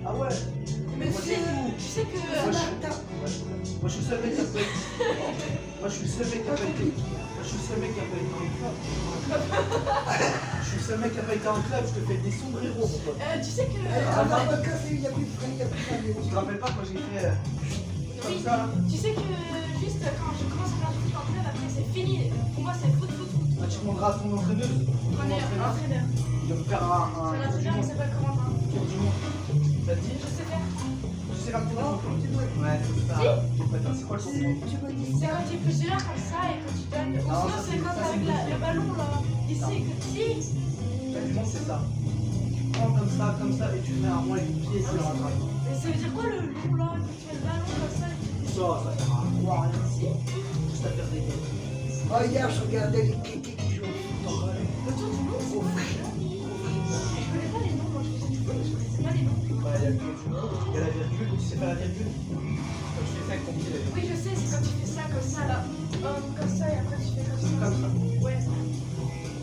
Ah ouais. Mais Moi, tu sais que... Moi, je suis le seul mec qui a pas été. Moi, je suis le seul mec qui a pas été. Moi, je suis le seul mec qui a pas été en club. Je suis le seul mec qui a pas été en club. Je te fais des sombreros, mon pote. tu sais que... Un café, il y a plus de frais, il y a plus de frais. Tu te rappelles pas quand j'ai fait comme ça là? Tu sais que juste quand je commence à faire du foot en club, après c'est fini. Pour moi, c'est foot. Ah, tu demanderas à ton entraîneuse. On est entraîneur. Il va me faire un C'est un entraîneur qui s'appelle Corentin. tour du monde. T'as dit? Je sais faire. Tu sais faire le tour du monde? Ouais, c'est ça. Si. C'est quoi le tour du monde? Tu me dis C'est quand tu es plusieurs comme ça et quand tu donnes. Ou Non, sinon, ça, c'est quand ça, t'as c'est le ballon là. Ici, si. Le monde, c'est ça. Tu prends comme ça, et tu mets un rond avec le pied et tu le rattrapes. Mais ça veut dire quoi le long là? Quand tu mets le ballon comme ça. Ça sert à rien. Si. Juste à faire des games. Oh, hier, je regardais les kékés qui jouent au foot. Le tour du monde, c'est quoi? Je connais pas les noms, moi je faisais du foot, mais je connaissais pas les noms. Ouais, il y a le tour du monde, il y a la virgule, tu sais faire la virgule? Quand tu fais ça avec ton pied, la virgule. Oui, je sais, c'est quand tu fais ça comme ça là. Comme ça et après tu fais comme ça. Comme ça. Ouais.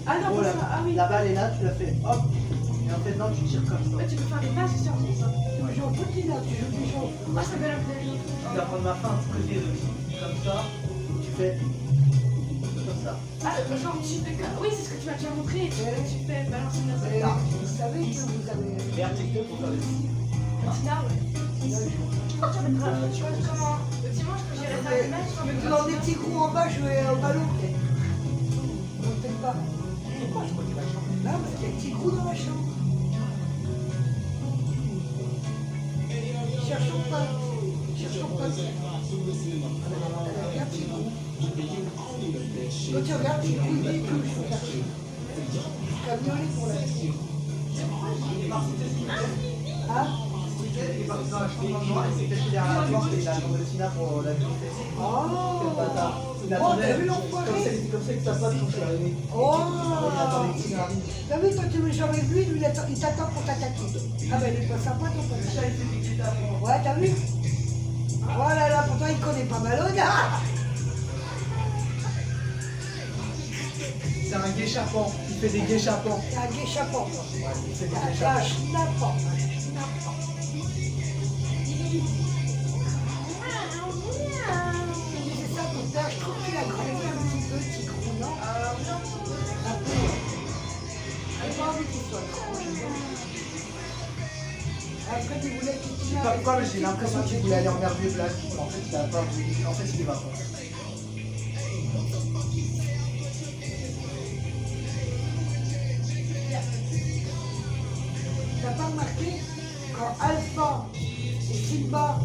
Ah non, Oh, comme la, ça. Ah oui. la balle est là, tu la fais hop. Et en fait, non, tu tires comme ça. Ouais, tu peux faire des passes sur ça. Tu joues au foot, là, tu joues déjà au foot. Moi, ça fait la plus Tu vas prendre ma fin du côté comme ça, tu fais comme ça. Ah, genre tu fais comme... Oui, c'est ce que tu m'as déjà montré. Tu fais balancer la Et balle. vous savez que vous avez... Et article pour faire des Tina, ouais. Tu vois comment... Le dimanche, quand j'irai faire des matchs, je vais Dans des petits coups en bas, jouer au ballon, peut-être. Non, peut-être pas. Pourquoi je crois qu'il va changer? Là, parce qu'il y a des petits coups dans la chambre. Cherchons pas. Cherchons pas. Regarde petit coup. Quand tu regardes petit coup, il touche au quartier. Camionné pour la vie. Hein? Il est parti dans la chambre d'endroit et c'est caché derrière la porte et il a attendu Tina pour la visiter. Oh! Quel bâtard. Il Oh, t'as attendait vu l'enfoiré? comme ça que ça passe quand je suis arrivé. Oh! Il attendait que Tina arrive. T'as vu, quand tu me joues avec lui, il t'attend pour t'attaquer. Ah ben, il est pas sympa ton pote. Ça, il fait des cuites avant. Ouais, t'as vu? Oh là là, pourtant il connaît pas Malone. Ah, C'est un guéchapant. Il fait des guéchapants. c'est un guéchapant. Ouais, il fait des C'est un guéchapants. schnappant. C'est ça ton père, je trouve qu'il a grandi un petit peu, petit gros, non? Un peu. J'ai pas envie qu'il soit trop. Après, tu voulais qu'il Je sais pas pourquoi, mais j'ai l'impression qu'il voulait aller en Hervé Black. En fait, il a pas voulu. En fait, il est pas fort. T'as pas remarqué quand Alpha et Simba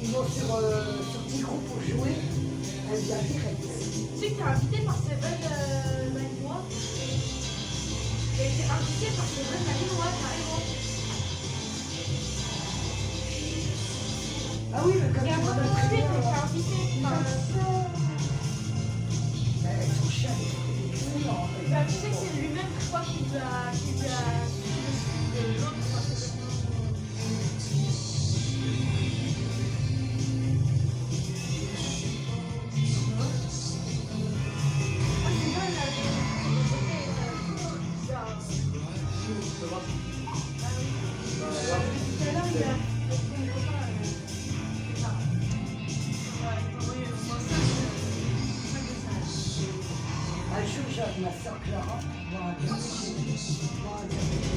ils vont sur Tigrou pour jouer, elle vient direct. Tu sais que t'es invité par Seven Malinois. J'ai été invité par Seven Malinois, carrément. Ah oui, mais comme Et tu avant vois de le tuer, trailer, t'as été invité par... elles sont chiales, elles sont excellentes. Bah, tu sais que c'est lui-même, je crois, qui lui a suivi l'autre. Enfin, c'est Un jour, j'ai ma soeur Clara, voir un café chez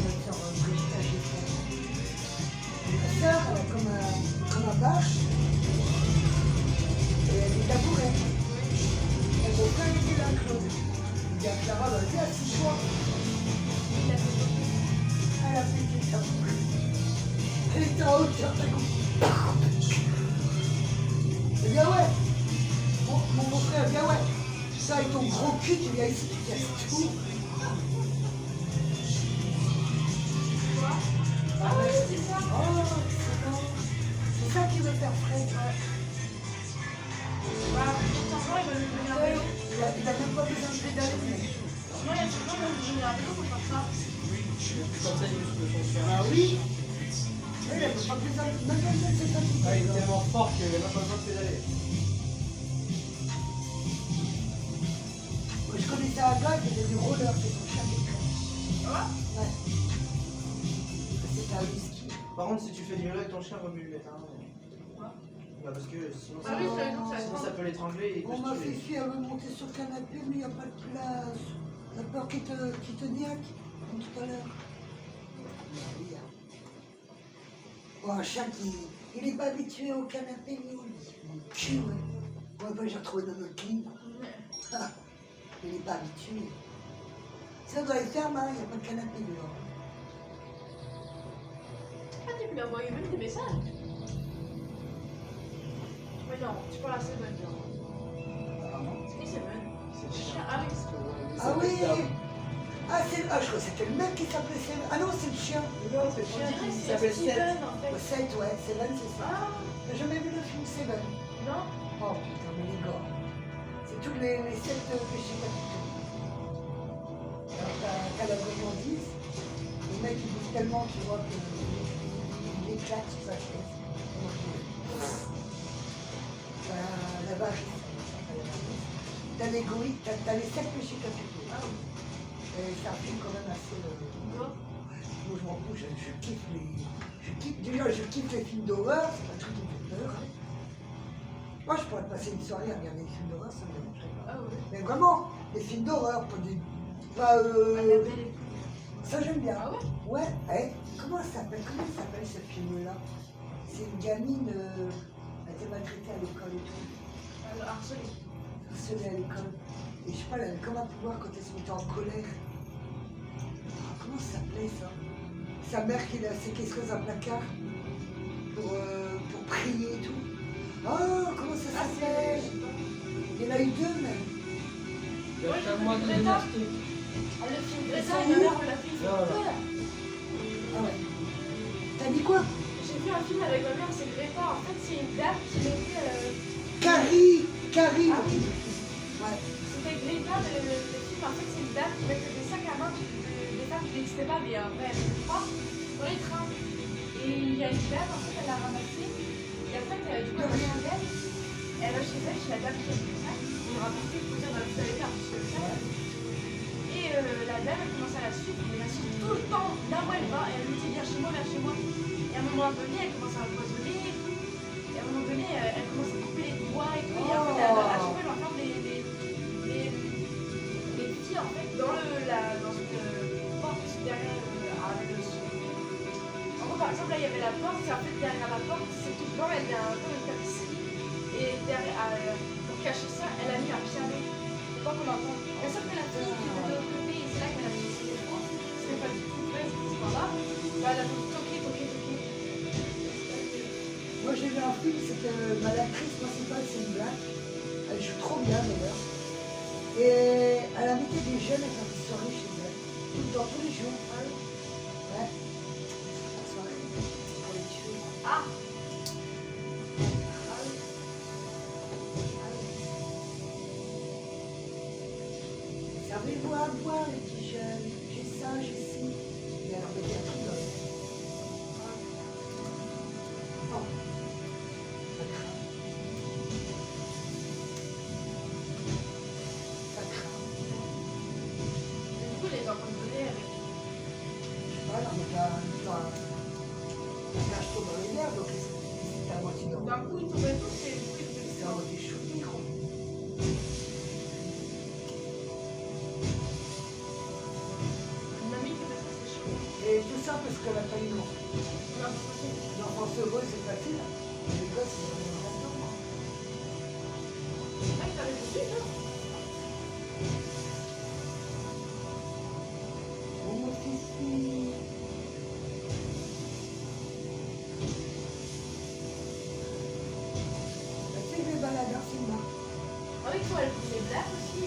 ma soeur Brigitte, j'ai fait. Ma soeur, elle a comme un bar, et elle est tabourée. Et mon frère était là, Claude. Il dit à Clara, vas-y, assis-toi. Elle a pété sa bouche. Elle était en hauteur, d'un coup. Elle dit, ah ouais. Mon frère dit, ah ouais. Ça, avec ton gros cul, tu viens ici, tu casses tout. Ah oui, c'est ça. Oh, c'est ça qui veut faire frais. Bah, pourtant, il va nous donner un vélo. Il a même pas besoin de pédaler. Non, il y a tout le monde qui va nous donner un vélo pour faire ça. Comme ça, il muscle son chien. Ah oui. Il a pas besoin de... Même c'est pas tout. Ah, il est tellement fort qu'il n'a pas besoin de pédaler. Moi, je connaissais un gars qui faisait du roller, c'est son chien qui crée. Ah Ouais. C'était un whisky. Par contre, si tu fais du vélo avec ton chien, vaut mieux lui mettre un. Pourquoi? Bah parce que sinon Ah oui, c'est bon, ça sinon va. ça peut l'étrangler et On m'a que fait chier, elle veut monter sur le canapé, mais il n'y a pas de place. T'as peur qu'il te niaque, comme tout à l'heure. Oh, un chien il est pas habitué au canapé ni au lit. Mon cul, ouais. Moi, bah, j'ai retrouvé dans notre lit. Ah, il n'est pas habitué. Ça doit être ferme, hein, il n'y a pas de canapé dehors. Ah, tu peux envoyer même des messages. Mais non, tu parles à Seven, genre. C'est qui Seven? c'est le chien. Ah oui. Ah oui. Ah, je crois que c'était le mec qui s'appelait Seven. Ah non, c'est le chien. Non, c'est le On chien dirait qui que c'est s'appelle Seth. Steven en fait. Seven, ouais, Seven, c'est ça. Ah, J'ai jamais vu le film Seven. non? Oh putain, mais les gars. C'est tous les 7 péchés capitaux. Alors t'as la gourmandise, le mec il bouffe tellement, tu vois, qu'il éclate sur sa chaise. La vache, t'as l'égoïsme, t'as les 7 péchés capitaux. Ah oui. Et c'est un film quand même assez... Quoi? Moi je m'en fous, je kiffe je kiffe les films d'horreur, c'est un truc qui me fait peur. Moi je pourrais passer une soirée à regarder des films d'horreur, ça me dérangerait pas. Ah oui. Mais vraiment, les films d'horreur, pas des... Pas, Ah, la belle et tout. ça j'aime bien. Ah ouais? Ouais, comment ça s'appelle ce film-là? C'est une gamine, elle était maltraitée à l'école et tout. Harcelé. Harcelée à l'école. Et je sais pas, elle avait comme un pouvoir quand elle se mettait en colère. Ah, comment ça s'appelait ça? Sa mère qui l'a séquestrée dans un placard pour prier et tout. Oh, comment ça Ah, s'appelle? Il y en a eu 2 même. Le Ouais, chamois de Greta. dynastie. Ah, le film Ils Greta, sont il y en où? a, on l'a fait. Voilà. Voilà. Ah ouais. T'as dit quoi? J'ai vu un film avec ma mère, c'est Greta. En fait, c'est une dame qui mettait. Carrie. Ah oui. Ouais. C'était Greta, le film. En fait, c'est une dame qui mettait des sacs à main, des femmes qui n'existaient pas, mais après, elle ne pas, dans les trains. Et il y a une dame, en fait, elle l'a ramassée. Et en fait, du coup, elle revient d'elle. Elle va chez elle, chez la dame qui a fait ça. On me rapportait pour dire, vous savez faire plus que ça. Et la dame, elle commence à la suivre. Elle la suit tout le temps, là où elle va. Et elle lui dit, viens chez moi, viens chez moi. Et à un moment donné, elle commence à empoisonner et tout. Et à un moment donné, elle commence à couper les doigts et tout. Et en fait, à chaque fois, elle enferme les filles, en fait, dans une porte derrière avec le son. En gros, par exemple, là, il y avait la porte. Et en fait, derrière la porte, c'est tout blanc. Elle vient comme une tapisserie. Et derrière, pour cacher ça, elle a mis un piano. Faut pas qu'on entende. Et sauf que la fille qui était de l'autre côté, et c'est là qu'elle a fait ses défauts. C'était pas du tout vrai, c'est pas là. Bah, elle a fait toquer. Moi j'ai vu un film, c'était l'actrice principale, c'est une blague. Elle joue trop bien d'ailleurs. Et elle invitait des jeunes à faire des soirées chez elle. Tout le temps, tous les jours. Ouais. La soirée pour les tuer. Ah! Servez-vous à boire les petits jeunes. J'ai ça, j'ai ci. Et alors mettez un truc dans le... Oh. Ça craint. Ça craint. Et du coup, les enfants de donner avec. Je sais pas, là, on est un cache-tout dans les airs, donc c'est à moitié dans D'un coup, ils tombaient tous et du coup, ils faisaient c'est à ça. moitié shooté, gros. Une mamie qui faisait ça, c'est chaud. Et tout ça parce qu'elle a pas eu l'enfant. Non, c'est possible. L'enfance heureuse, c'est facile. Les gosses, ils ont rien à attendre. Ah, il avait dessus, non? Mon fils. Tu sais, les baladins, c'est marrant. Ah oui, toi, elle faisait des blagues aussi.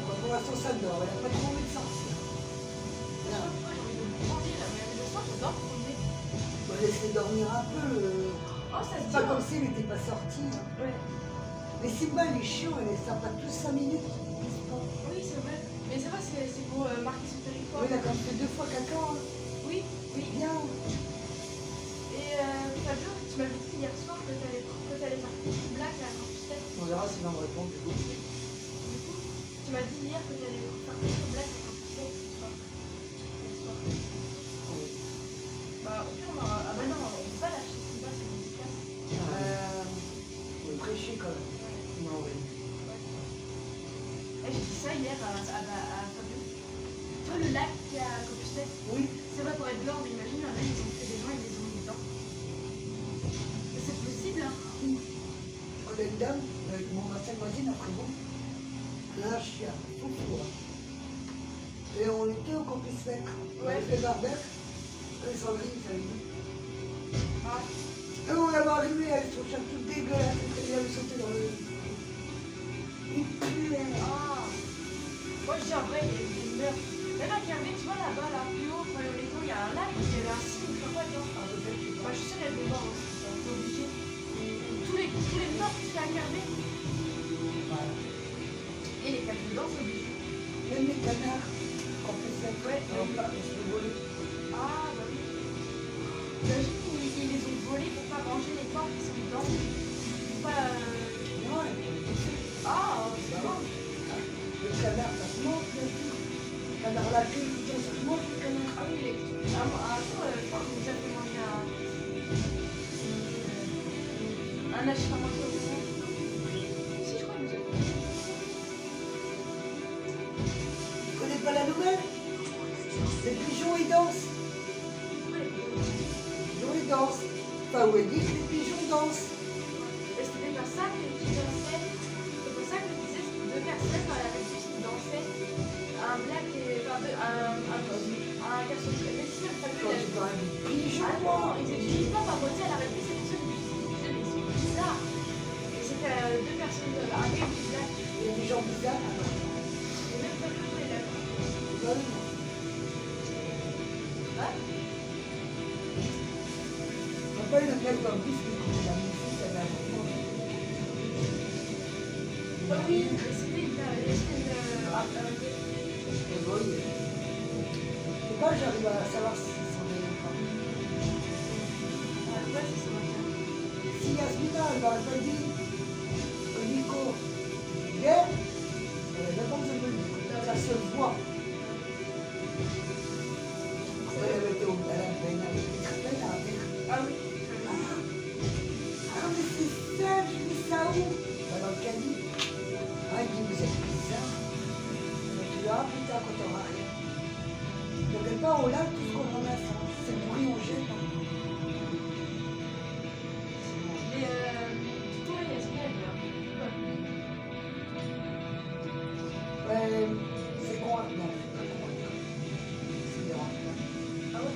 Pour l'instant, ça dort. Elle n'a pas trop envie de sortir. Je sais pas pourquoi j'ai envie de me prendre, là, mais le soir, j'adore prendre. On va laisser dormir un peu. Oh, ça se C'est dit. pas comme s'il n'était pas sorti. Ouais. Mais Simba, il est chiant, il est sympa tous 5 minutes. Il pisse pas. Oui, c'est vrai. Mais c'est vrai, c'est pour marquer son territoire. Oui, il a quand même fait 2 fois caca. Hein. Oui, oui. Bien. Et Fabio, tu m'avais dit hier soir que t'allais faire une blague à Campus. On verra s'il va me répondre du coup. Du coup, tu m'as dit hier que t'allais faire une blague à Campus ce soir. Hier soir. Bah, au pire, on aura. Ah bah non, Et j'ai dit ça hier à Fabio. Tu vois le lac qui est à Compostelle, Oui, c'est vrai pour être blanc, mais imagine, là, ils ont fait des gens, ils les ont mis dedans. C'est possible, hein. je connais une dame, mon ancienne voisine après vous, elle a un chien, tout fou. Et on était au campus sec, on avait fait Barbec, et Sandrine, ça lui dit. Ah. Et on l'avait arrivé avec son chien tout dégueulasse, il avait sauté dans le... Il puait. Ah. Moi, je dis en vrai, il meurt. Même à Kervé, tu vois là-bas, là, plus haut, pour le Léto, il y a un lac, il y avait un cygne, je sais pas quoi dedans. Ah, peut-être, je sais Moi, pas. je suis sûre qu'elle est morte aussi, c'est obligé. Tous les morts qui sont à Kervé, Voilà. et les caches dedans, c'est obligé. Même les canards, campus sec, Ouais. on part, ils se font voler. Ah, bah oui. Imagine, ils les ont volés pour pas manger les porcs qui sont dedans. Pour pas. Non, elle est poussée. Ah, c'est bon. Le canard, ça se mange, bien sûr. Le canard laqué, tout ça se mange, le canard. Ah oui, il est. Un jour, je crois qu'on nous a fait manger un acharnement sur le sang. Si, je crois qu'il nous a fait. Tu connais pas la nouvelle? Les pigeons, ils dansent. Ouais. Les pigeons, ils dansent. Enfin, où elle dit que les pigeons dansent. Et c'était pas ça qui dansait. C'est pour ça que je disais que deux personnes dans la récit qui dansaient. Un black et. Un garçon très précis, en fait, Quand tu parles des pigeons, ah non, ils n'utilisent pas par beauté à la réponse, c'est des ils sont bizarres. Et c'était deux personnes, un gars qui black. il y a des gens bizarres, alors. Et même pas le jouer là. Bonne. Ouais. Je me rappelle le mec dans le bus qui écoutait la musique, elle avait un moment. Ah oui, mais c'était une. Et bon, je sais pas, j'arrive à savoir si c'est son meilleur pas. Ouais, c'est ça. Si Yasmina, elle m'aurait pas dit que Nico, hier, elle avait pas besoin de me le dire. Ça se voit. Elle avait été au balade, elle avait été très belle à faire. Ah oui. Ah, mais c'est ça, je dis ça où? Bah, dans le caddie. Ah, il dit, vous êtes bizarre. Je dis, ah putain, quand on va rien. Donc, elle part au lac, tout ce qu'on ramasse, hein. C'est pourri, on jette. Hein. Mais toi, Yasmina, elle est un peu. Ouais, c'est quoi? Non, c'est pas quoi. C'est bien. Ah ouais.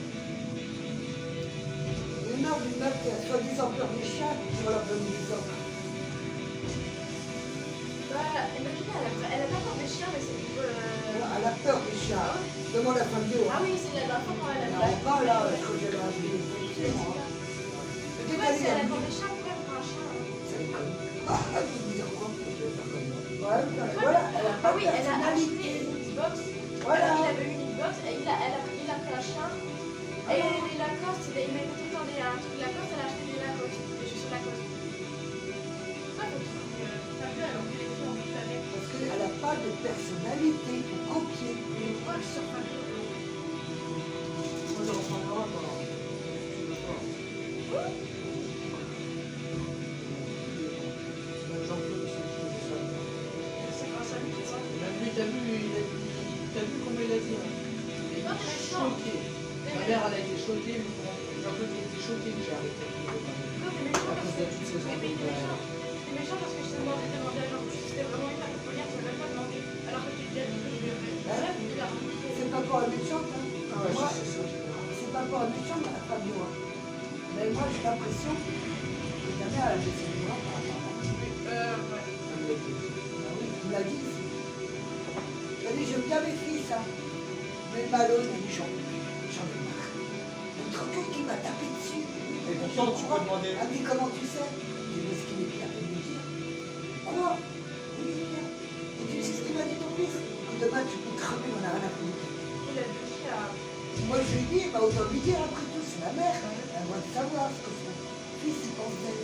Il y en a une meuf qui a soi-disant peur des chiens, on leur donne des hommes. Bah, imagine, elle a pas peur des chiens, mais c'est pour. Elle a peur des chiens. Demande à Fabio. Ah oui, c'est la dernière fois quand elle a Elle blague. en parle là, je crois que j'ai un vidéo. Ouais, si elle a peur des chiens, pourquoi elle prend un chien hein? Ça les conne. Ah, je veux dire quoi? Ouais, voilà, elle a Ah pas oui, de elle a acheté personnalité. une Xbox. Voilà. Alors, il avait une Xbox et il a pris un chien. Et les Lacoste, il mettait tout le temps un truc Lacoste, elle a acheté des Lacoste, des chaussures Lacoste. Pourquoi le truc Fabio, elle a envie les filles en plus avec. Parce qu'elle n'a pas de personnalité, il faut copier. Mais pourquoi le sur Fabio Moi, je reprends pas. Tu veux pas. Jean-Claude, c'est ça. C'est grâce à lui, c'est ça. Même lui, t'as vu comment il a dit, hein? Il Non, est mais choqué. Ma mère, elle a été choquée, mais Jean-Claude, il a été choqué que j'ai arrêté. Non, t'es méchant parce que. Oui, mais t'es méchant parce que je t'ai demandé à Jean. Si c'était vraiment une femme première, tu m'as même pas demandé. Alors que tu te dis que je lui ai fait. Bref, il a rencontré. C'est pas pour un méchant, hein. Ah ouais, Moi, c'est ça. c'est pas pour un méchant, mais Fabio. Hein. Mais moi, j'ai l'impression que ta mère, elle a baissé les bras par rapport à moi. Ouais. Ah oui, tu me l'as dit. Elle a dit, j'aime bien mes fils, hein. Mais Malone, elle dit, j'en ai marre. Le troquet qui m'a tapé dessus. Et pourtant, tu peux demander. Elle dit, comment tu sais? Je dis, ce qu'il est bien de me dire. Quoi? Oui, bien. Et tu sais ce qu'il m'a dit ton fils? Que demain, tu peux cramer, on a rien à foutre. Il a dit à. Moi, je lui ai dit, bah, autant lui dire, après tout, c'est la mère. Elle doit savoir ce que son fils, il pense d'elle.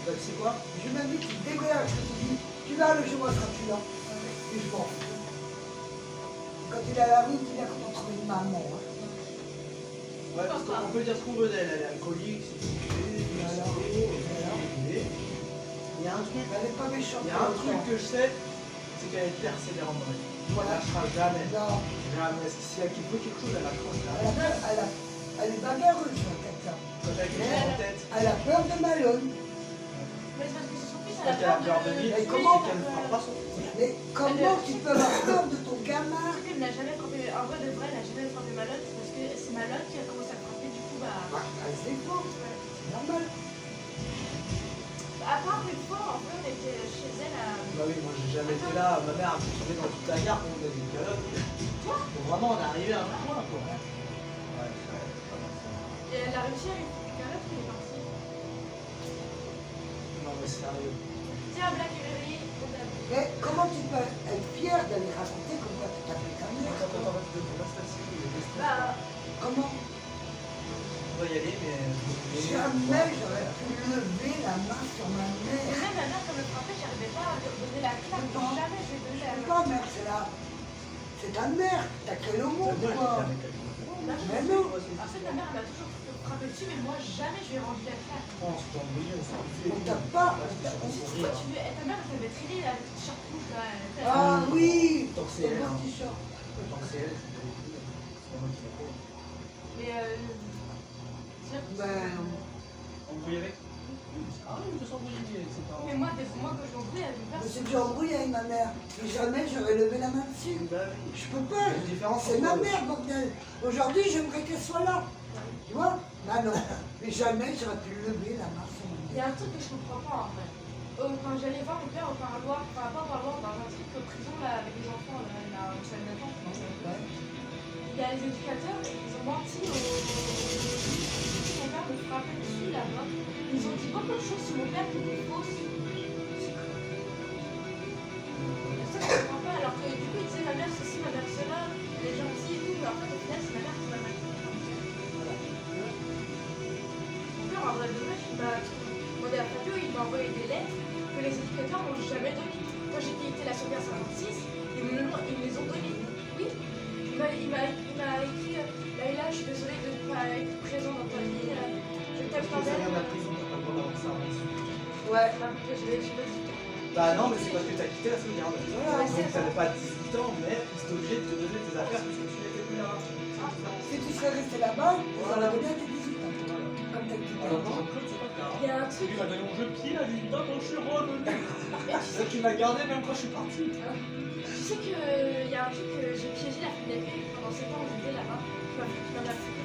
Bah, tu sais quoi? Je lui ai même dit, tu te dégoûtes, je te dis, tu vas le jour où elle sera plus là. Et je m'en fous. Quand il est à la rue, il est content de trouver une maman. Hein. Ouais, parce qu'on peut dire ce qu'on veut d'elle. Elle est alcoolique, c'est Et alors, il y a un truc. elle n'est pas méchante. Il y a un truc que je sais, c'est qu'elle est persévérante dans la vie. Elle Voilà. lâchera jamais. Non, Jamais. Si elle veut quelque chose, elle lâchera elle, jamais. elle est bagarreuse, la Tata. Quand elle a quelque chose en tête, Elle a peur de Malone. Mais c'est parce que c'est son fils, quand elle elle a a peur de lui, Mais c'est comment qu'elle ne fera pas son fils. Mais comment tu peux avoir peur de ton gamin? Elle n'a jamais frappé, en vrai de vrai, elle n'a jamais frappé Malone, c'est parce que c'est Malone qui a commencé à frapper, du coup, bah. Elle se défend, c'est normal. À part une fois, en fait, on était chez elle à. Bah oui, moi j'ai jamais été là. Ma mère a tourné dans toute la gare pour me donner une calotte. Faut vraiment en arriver à un point, quoi. Ouais, Et elle a réussi à lui faire une calotte, elle est partie. non, mais sérieux. Tiens, Black est réveillé. Mais comment tu peux être fier d'aller raconter comme quoi tu t'appelles ta mère? Attends, Bah, Comment? on va y aller, mais. Jamais j'aurais pu lever la main sur ma et mère. même ma mère, comme le frappait, j'arrivais pas à lui donner la claque. Non. Jamais je lui ai donné la C'est claque. pas mère, c'est là. C'est ta mère. T'as créé le monde, quoi. Mais non. En fait, ma mère, elle m'a toujours frappé dessus, mais moi, jamais je lui ai rendu la claque. On s'est embrouillé, on s'est embrouillé. On t'a pas. Pourquoi tu veux. Ta mère, elle t'avait traîné la petite chartouche là. Ah oui. Tant que c'est C'est elle, mon hein. t-shirt. Tant que c'est elle, c'est pas les couilles. C'est pas moi qui l'ai fait. Mais Ben, Embrouillé avec. Ah oui, de s'embrouiller avec ses parents. mais moi, moi quand je l'embrouille, elle me je passe. me suis déjà embrouillé avec ma mère. Mais jamais j'aurais levé la main dessus. Bah oui. Je peux pas. La différence, C'est ma mère, bordel. Aujourd'hui, j'aimerais qu'elle soit là. Tu vois? Bah non. Mais jamais j'aurais pu lever la main sur ma Il y mère. a un truc que je comprends pas en fait. Quand j'allais voir mon père au parloir, enfin pas au parloir, dans un truc de prison là avec les enfants, là, au salle d'attente, Ouais. il y a les éducateurs et ils ont menti au. Mon père me frappait dessus là-bas. Ils ont dit beaucoup de choses sur mon père qui étaient fausses. Ça, je comprends pas. Alors que du coup, ils disaient ma mère ceci, ma mère cela, elle est gentille et tout, mais en fait, au final, c'est ma mère qui m'a mal. Mon père, en vrai de vrai, il m'a demandé à Fabio, il m'a envoyé des lettres que les éducateurs m'ont jamais données. Quand j'ai été la surveillance 56, ils me les ont données. Oui. Il m'a écrit Laïla, je suis désolée de ne pas être présent dans ta vie. Je t'aime Parce quand que ça même. vient de la prison, t'as pas le droit d'avoir ça. Ouais. Je vais dire. Bah non, mais c'est parce que t'as quitté la sauvegarde. Voilà. Donc t'avais pas 18 ans, mais c'était obligé de te donner tes affaires parce que tu n'étais plus là. Si tu serais resté là-bas, ça aurait bien été 18 ans. Comme t'as quitté. Alors quand Jean-Claude, c'est pas grave. Il y a un truc. Lui m'a donné mon jeu de pied à 18 ans quand je suis revenu. Et tu C'est qu'il m'a gardé même quand je suis parti. sais qu'il y a un truc que j'ai piégé la fille d'accueil pendant 7 ans où j'étais là-bas. Tu m'as accepté.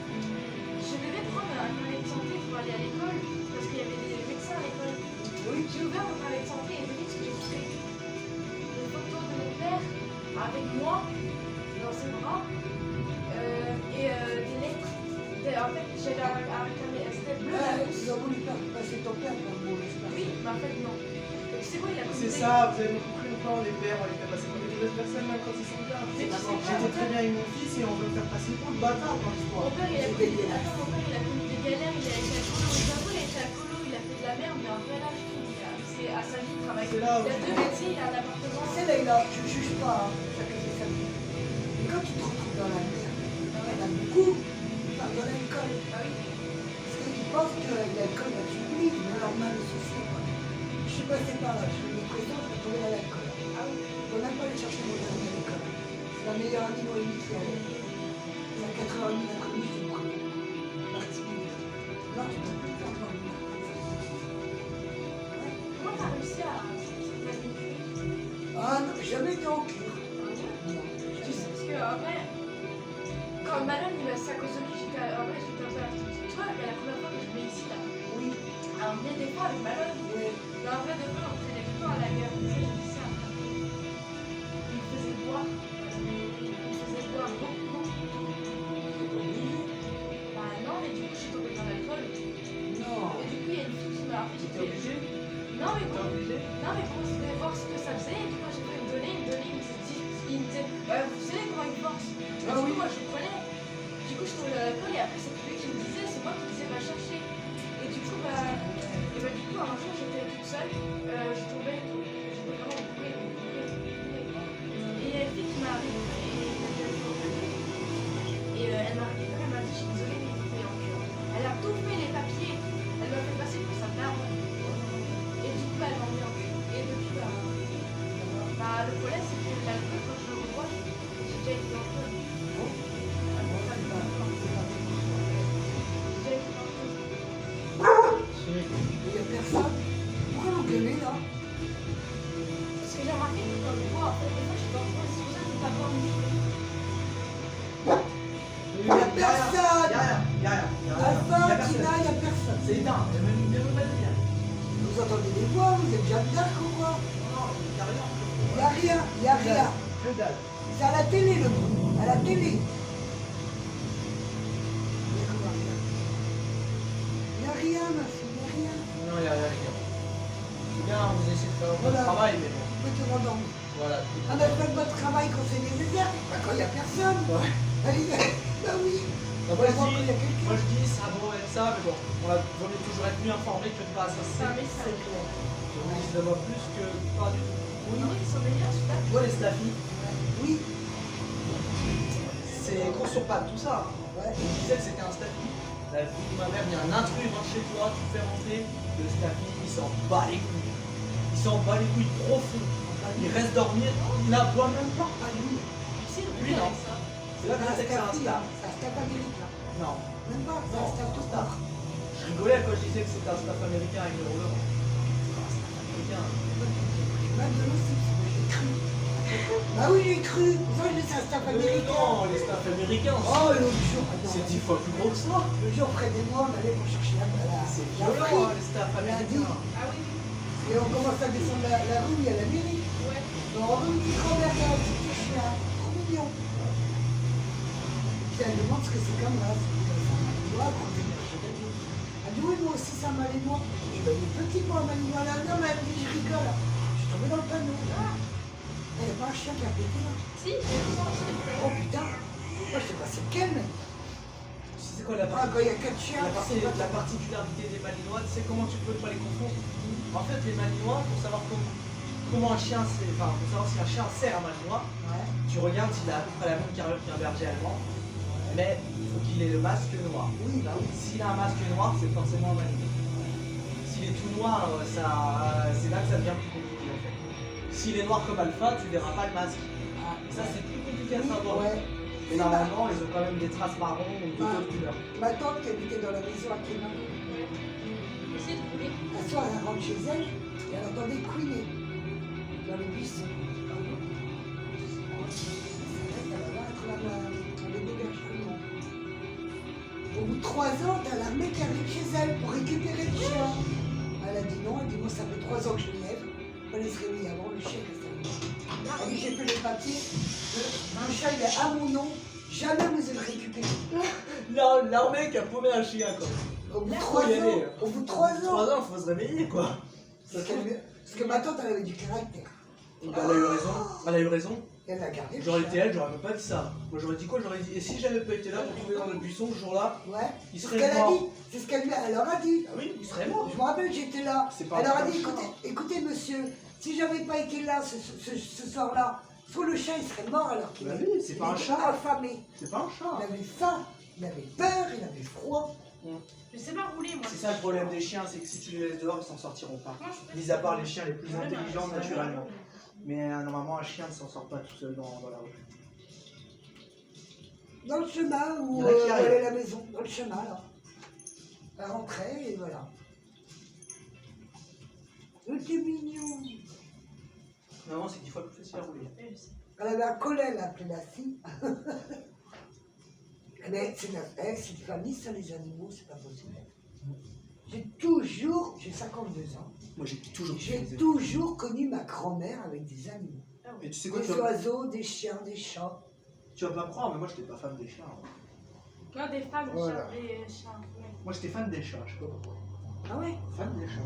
Je devais prendre un carnet de santé pour aller à l'école parce qu'il y avait des médecins à l'école. Oui. J'ai ouvert mon carnet de santé et j'ai vu ce que j'ai fait. Des photos de mon père avec moi dans ses bras et des lettres. En fait, j'avais un carnet, c'était bleu. Ouais, ils ont voulu faire passer ton père pour le j'espère. Oui, mais en fait, non. Et tu sais quoi, il a C'est commandé- ça, vous avez compris ou pas, les pères, on les fait passer pour des mauvaises personnes même quand ils sont là. Mais tu sais quoi, J'étais très bien avec mon fils et on veut me faire passer pour le bâtard dans l'histoire. Mon père, il a connu des... Attends, mon père, il a connu des galères, il a été alcoolo. J'avoue, il a été alcoolo, il a fait de la merde, mais en vrai, là, je trouve c'est à sa vie de travail. C'est là où Il a 2 métiers, il a un appartement. C'est Leïla, je ne juge pas, hein, chacun fait sa vie. Mais quand tu te retrouves dans la merde, il y en a beaucoup qui partent dans l'alcool. Ah oui. Parce qu'ils pensent que l'alcool va tuer lui, mais leur mal est souci. Je suis passé par là, je suis une présent, je suis tombé dans l'alcool. Ah oui. Il ne faut même pas aller chercher mon ami à l'école. C'est la meilleure amie Noémie qui est c'est à 4h30 l'après-midi, je me connais. Parti. Là, tu ne peux plus faire dans le monde. Comment t'as réussi à manipuler? Ah non, j'ai jamais été en cure. Tu sais, parce que en vrai, quand Malone, c'est à cause de lui, j'étais en vrai, j'étais un peu artiste. Tu vois, la première fois que je venais ici, là, Oui, alors on venait des fois avec Malone, mais mais en vrai, de fois, on traînait tout le temps à la guerre. Tu sais, j'ai dit ça. Il me faisait boire. Il me faisait boire beaucoup. c'est pas obligé. Bah non, mais du coup, je suis tombée dans l'alcool. Non. Et du coup, il y a une fille qui m'a appris. T'es obligé? Non, mais T'es bon. obligé? Non, mais bon, je voulais voir ce que ça faisait. Et du coup, j'ai fait me donner, il me disait, vous savez comment il force. Et Ah du oui. coup, moi, je prenais. Du coup, je tombais dans l'alcool et après, c'est plus lui qui me disait, c'est moi qui disais, va chercher. Et du coup, du coup, un jour, j'étais toute seule là, il n'y a personne. C'est éteint, il y a même une vidéo de lumière. Vous entendez les voix, vous êtes Jeanne d'Arc ou quoi? Non, il n'y a rien. Il n'y a rien, il n'y a rien. Que dalle. C'est à la télé le bruit, à la télé. Il n'y a rien, ma fille, il n'y a rien. Non, il n'y a rien. C'est bien, vous essayez de faire votre Voilà. travail, mais bon. Tu peux te rendormir. Voilà. On a fait votre travail quand c'est les déserts, pas quand il n'y a personne. Ouais. Allez, bah oui. Moi Vraiment, quand il y a quelqu'un. je dis, ça vaut être ça, mais bon, on va vaut mieux toujours être mieux informé que pas. Ça, C'est un c'est message. clair. on risque d'avoir plus que pas du tout. Oui, ils sont meilleurs, je suis d'accord. Tu vois, les staffis, Oui, c'est gros sur pattes, tout ça. ouais. Je disais que c'était un staffy. La fille de ma mère, il y a un intrus dans chez toi, tu fais rentrer, le staffy, il s'en bat les couilles. Il s'en bat les couilles profond. Il reste dormir, il n'aboie même pas. Pas lui. C'est Lui, non. avec ça. C'est là que je sais que c'est un C'est staff. un staff américain. Non. Même pas, c'est Non, un staff tout staff. part. Je rigolais quand je disais que c'était un staff américain avec le roller. C'est un staff américain. Même aussi, j'ai cru. Bah oui, j'ai cru. Vous savez, c'est un staff américain. Non, les staffs américains, Oh, l'autre jour, attends. c'est 10 fois plus gros que ça. Le jour, Fred et moi, on allait pour chercher la C'est la violent, frite. hein, les staffs Lundi. américains. Ah oui, oui. Et on commence à descendre la rue, il y a la mairie. Ouais. Donc on voit une petite grand-mère qui a un petit chien, trop mignon. Puis elle demande ce que c'est comme race. Elle dit oui, moi aussi ça malinois. Je dis, il est petit moi, malinois là. Non, mais elle me dit, je rigole. Je suis tombé dans le panneau. Il n'y a pas un chien qui a pété là. Si, j'ai senti. Oh putain. Moi je sais pas c'est lequel, mais. Tu sais quoi la Ah, quand il y a 4 chiens, c'est la particularité des malinois, tu sais comment tu peux pas les confondre. En fait, les malinois, pour savoir comment un chien, enfin, pour savoir si un chien sert un malinois, Ouais. tu regardes s'il a à peu près la même carrure qu'un berger allemand, mais il faut qu'il ait le masque noir. Oui, bah oui. S'il a un masque noir, c'est forcément un malinois. S'il est tout noir, c'est là que ça devient plus compliqué en fait. S'il est noir comme Alpha, tu verras pas le masque. Ah, Ça, c'est plus compliqué à savoir. Ouais. Mais normalement, ils ont quand même des traces marron ou d'autres couleurs. Ma tante qui habitait dans la maison à Kéma, Essayez de trouver. un soir elle rentre chez elle et elle entendait couiner dans le buisson. Au bout de 3 ans, t'as l'armée qui arrive chez elle pour récupérer le chien. Elle a dit non, elle dit moi ça fait 3 ans que je l'élève. On les se réveiller avant, le chien reste à lui. Elle dit j'ai fait les papiers, un chat il est à mon nom, jamais vous allez le récupérer. L'armée qui a paumé un chien, quoi. Au bout de Faut 3 y aller, ans, hein. au bout de 3 ans. 3 ans, faut se réveiller, quoi. Parce que ma tante elle avait du caractère. Elle a eu raison. Elle a eu raison. Et elle a gardé. le J'aurais chien. été elle, j'aurais même pas dit ça. Moi, j'aurais dit quoi? J'aurais dit, et si j'avais pas été là, je me trouvais dans le buisson ce jour-là, Ouais. il C'est ce serait qu'elle a mort. dit. C'est ce qu'elle leur a dit. Ah oui, il serait mort. Je me rappelle, j'étais là. C'est pas Elle leur a un dit, chat. écoutez monsieur, si j'avais pas été là ce soir-là, soit le chat il serait mort alors qu'il Bah était oui, c'est pas un chat. affamé. C'est pas un Il chat. avait faim, il avait peur, il avait froid. Je sais pas rouler, moi. C'est ça le problème des chiens, c'est que si tu les laisses dehors, ils s'en sortiront pas. Moi, je peux- Mis à part les chiens les plus intelligents naturellement. Mais normalement, un chien ne s'en sort pas tout seul dans la rue. Dans le chemin où Il y en a qui où arrivent. allait la maison, dans le chemin là. Elle rentrait et voilà. C'était mignon. Normalement, c'est 10 fois plus facile à rouler. Je sais. Elle avait un collet, elle appelait la fille. Mais c'est une famille, ça, les animaux, c'est pas possible. J'ai 52 ans, Moi, j'ai toujours j'ai toujours connu ma grand-mère avec des animaux. Et tu sais quoi, Des oiseaux, des chiens, des chats. tu vas pas me croire, mais moi, j'étais pas fan des chiens. Non, des femmes, Voilà. des chats. Ouais. Moi, j'étais fan des chats, je sais pas pourquoi. Ah ouais? Fan des chats.